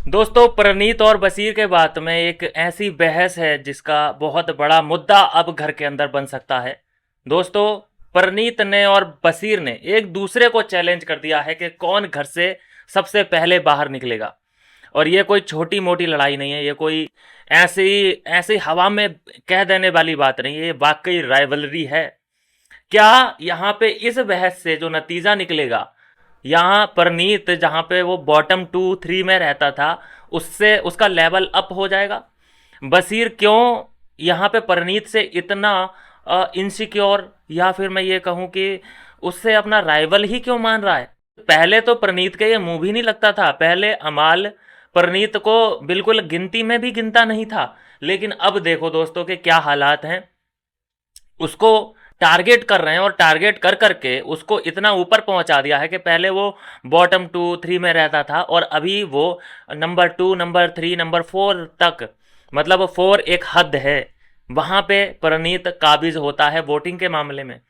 दोस्तों, प्रनीत और बशीर के बात में एक ऐसी बहस है जिसका बहुत बड़ा मुद्दा अब घर के अंदर बन सकता है। दोस्तों, प्रनीत ने और बशीर ने एक दूसरे को चैलेंज कर दिया है कि कौन घर से सबसे पहले बाहर निकलेगा। और ये कोई छोटी मोटी लड़ाई नहीं है, ये कोई ऐसी ऐसी हवा में कह देने वाली बात नहीं है, ये वाकई राइवलरी है। क्या यहाँ पे इस बहस से जो नतीजा निकलेगा, यहाँ परनीत जहाँ पे वो बॉटम 2-3 में रहता था, उससे उसका लेवल अप हो जाएगा। बशीर क्यों यहाँ पे परनीत से इतना इनसिक्योर, या फिर मैं ये कहूँ कि उससे अपना राइवल ही क्यों मान रहा है। पहले तो परनीत के ये मुंह भी नहीं लगता था, पहले अमाल परनीत को बिल्कुल गिनती में भी गिनता नहीं था। लेकिन अब देखो दोस्तों के क्या हालात हैं, उसको टारगेट कर रहे हैं और टारगेट कर करके उसको इतना ऊपर पहुंचा दिया है कि पहले वो बॉटम 2-3 में रहता था और अभी वो नंबर 2, नंबर 3, नंबर 4 तक, मतलब 4 एक हद है, वहां पे परनीत काबिज होता है वोटिंग के मामले में।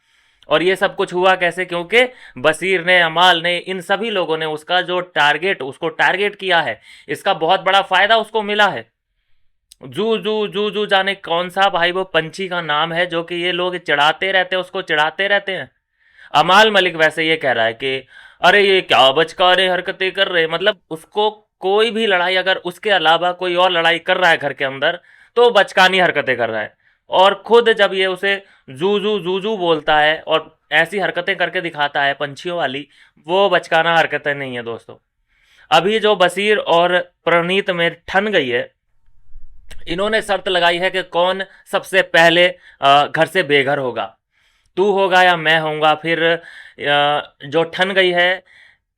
और ये सब कुछ हुआ कैसे? क्योंकि बशीर ने, अमाल ने, इन सभी लोगों ने उसका जो टारगेट, उसको टारगेट किया है। इसका बहुत बड़ा फायदा उसको मिला है। जू जू जू जू जाने कौन सा भाई वो पंछी का नाम है जो कि ये लोग चिढ़ाते रहते हैं, उसको चिढ़ाते रहते हैं। अमाल मलिक वैसे ये कह रहा है कि अरे ये क्या बचकाने हरकतें कर रहे हैं, मतलब उसको कोई भी लड़ाई अगर उसके अलावा कोई और लड़ाई कर रहा है घर के अंदर, तो बचकानी हरकतें कर रहा है। और खुद जब ये उसे जू जू बोलता है और ऐसी हरकतें करके दिखाता है पंछियों वाली, वो बचकाना हरकतें नहीं है दोस्तों। अभी जो बशीर और प्रणीत में ठन गई है, इन्होंने शर्त लगाई है कि कौन सबसे पहले घर से बेघर होगा, तू होगा या मैं होऊंगा। फिर जो ठन गई है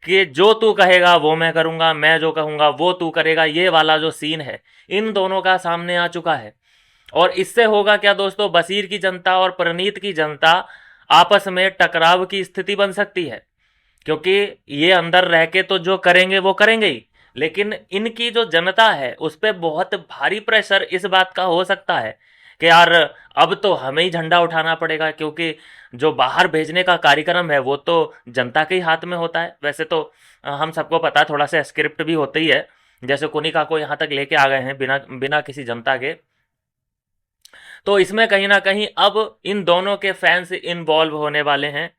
कि जो तू कहेगा वो मैं करूंगा, मैं जो कहूंगा वो तू करेगा, ये वाला जो सीन है इन दोनों का सामने आ चुका है। और इससे होगा क्या दोस्तों, बशीर की जनता और प्रणीत की जनता आपस में टकराव की स्थिति बन सकती है। क्योंकि ये अंदर रह के तो जो करेंगे वो करेंगे ही, लेकिन इनकी जो जनता है उस पर बहुत भारी प्रेशर इस बात का हो सकता है कि यार अब तो हमें ही झंडा उठाना पड़ेगा, क्योंकि जो बाहर भेजने का कार्यक्रम है वो तो जनता के ही हाथ में होता है। वैसे तो हम सबको पता है, थोड़ा सा स्क्रिप्ट भी होता ही है। जैसे कोनिका को यहाँ तक लेके आ गए हैं बिना बिना किसी जनता के, तो इसमें कहीं ना कहीं अब इन दोनों के फैंस इन्वॉल्व होने वाले हैं।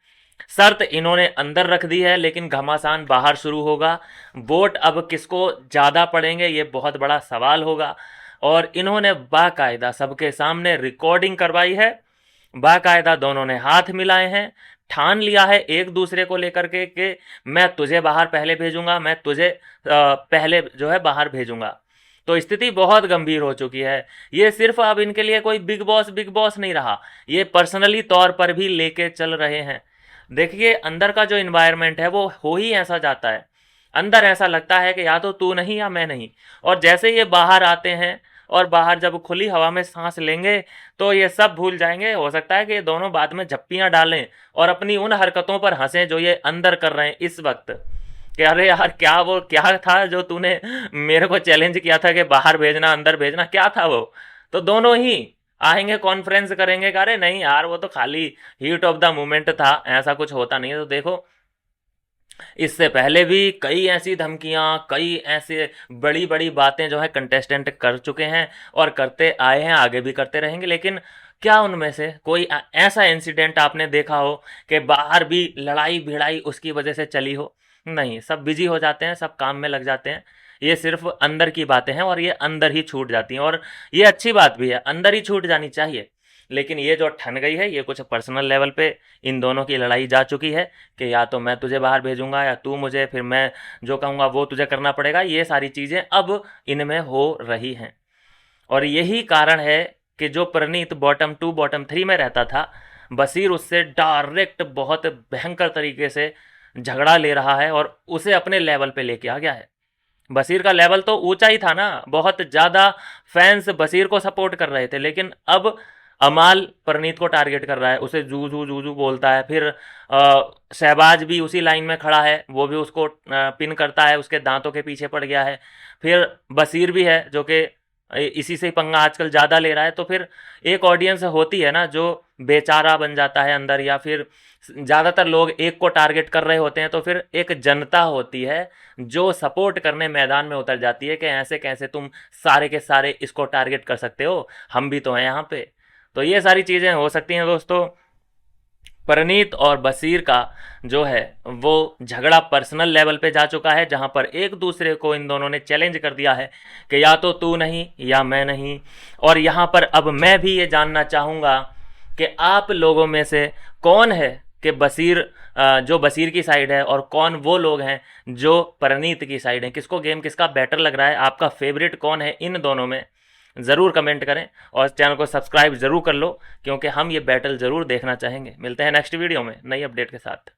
शर्त इन्होंने अंदर रख दी है, लेकिन घमासान बाहर शुरू होगा। वोट अब किसको ज़्यादा पड़ेंगे ये बहुत बड़ा सवाल होगा। और इन्होंने बाकायदा सबके सामने रिकॉर्डिंग करवाई है, बाकायदा दोनों ने हाथ मिलाए हैं, ठान लिया है एक दूसरे को लेकर के कि मैं तुझे बाहर पहले भेजूंगा, मैं तुझे पहले जो है बाहर भेजूंगा। तो स्थिति बहुत गंभीर हो चुकी है। ये सिर्फ अब इनके लिए कोई बिग बॉस नहीं रहा, ये पर्सनली तौर पर भी लेके चल रहे हैं। देखिए अंदर का जो इन्वायरमेंट है वो हो ही ऐसा जाता है, अंदर ऐसा लगता है कि या तो तू नहीं या मैं नहीं। और जैसे ये बाहर आते हैं और बाहर जब खुली हवा में सांस लेंगे तो ये सब भूल जाएंगे। हो सकता है कि ये दोनों बाद में झप्पियां डालें और अपनी उन हरकतों पर हंसें जो ये अंदर कर रहे हैं इस वक्त, कि अरे यार क्या वो क्या था जो तूने मेरे को चैलेंज किया था कि बाहर भेजना अंदर भेजना, क्या था वो। तो दोनों ही आएंगे, कॉन्फ्रेंस करेंगे कि अरे नहीं यार वो तो खाली हीट ऑफ द मोमेंट था, ऐसा कुछ होता नहीं है। तो देखो इससे पहले भी कई ऐसी धमकियां, कई ऐसे बड़ी बड़ी बातें जो है कंटेस्टेंट कर चुके हैं और करते आए हैं, आगे भी करते रहेंगे। लेकिन क्या उनमें से कोई ऐसा इंसिडेंट आपने देखा हो कि बाहर भी लड़ाई भिड़ाई उसकी वजह से चली हो? नहीं, सब बिजी हो जाते हैं, सब काम में लग जाते हैं। ये सिर्फ अंदर की बातें हैं और ये अंदर ही छूट जाती हैं, और ये अच्छी बात भी है, अंदर ही छूट जानी चाहिए। लेकिन ये जो ठन गई है, ये कुछ पर्सनल लेवल पे इन दोनों की लड़ाई जा चुकी है कि या तो मैं तुझे बाहर भेजूंगा या तू मुझे, फिर मैं जो कहूँगा वो तुझे करना पड़ेगा। ये सारी चीज़ें अब इनमें हो रही हैं। और यही कारण है कि जो प्रणीत बॉटम 2 बॉटम 3 में रहता था, बशीर उससे डायरेक्ट बहुत भयंकर तरीके से झगड़ा ले रहा है और उसे अपने लेवल पे लेके आ गया है। बशीर का लेवल तो ऊंचा ही था ना, बहुत ज़्यादा फैंस बशीर को सपोर्ट कर रहे थे। लेकिन अब अमाल परनीत को टारगेट कर रहा है, उसे जू जू बोलता है। फिर शहबाज भी उसी लाइन में खड़ा है, वो भी उसको पिन करता है, उसके दांतों के पीछे पड़ गया है। फिर बशीर भी है जो कि इसी से ही पंगा आजकल ज़्यादा ले रहा है। तो फिर एक ऑडियंस होती है ना जो बेचारा बन जाता है अंदर, या फिर ज़्यादातर लोग एक को टारगेट कर रहे होते हैं, तो फिर एक जनता होती है जो सपोर्ट करने मैदान में उतर जाती है कि ऐसे कैसे तुम सारे के सारे इसको टारगेट कर सकते हो, हम भी तो हैं यहाँ पे। तो ये सारी चीज़ें हो सकती हैं दोस्तों। परनीत और बशीर का जो है वो झगड़ा पर्सनल लेवल पे जा चुका है, जहां पर एक दूसरे को इन दोनों ने चैलेंज कर दिया है कि या तो तू नहीं या मैं नहीं। और यहां पर अब मैं भी ये जानना चाहूँगा कि आप लोगों में से कौन है कि जो बशीर की साइड है, और कौन वो लोग हैं जो परनीत की साइड हैं। किसको गेम किसका बेटर लग रहा है, आपका फेवरेट कौन है इन दोनों में, ज़रूर कमेंट करें। और चैनल को सब्सक्राइब ज़रूर कर लो, क्योंकि हम ये बैटल ज़रूर देखना चाहेंगे। मिलते हैं नेक्स्ट वीडियो में नई अपडेट के साथ।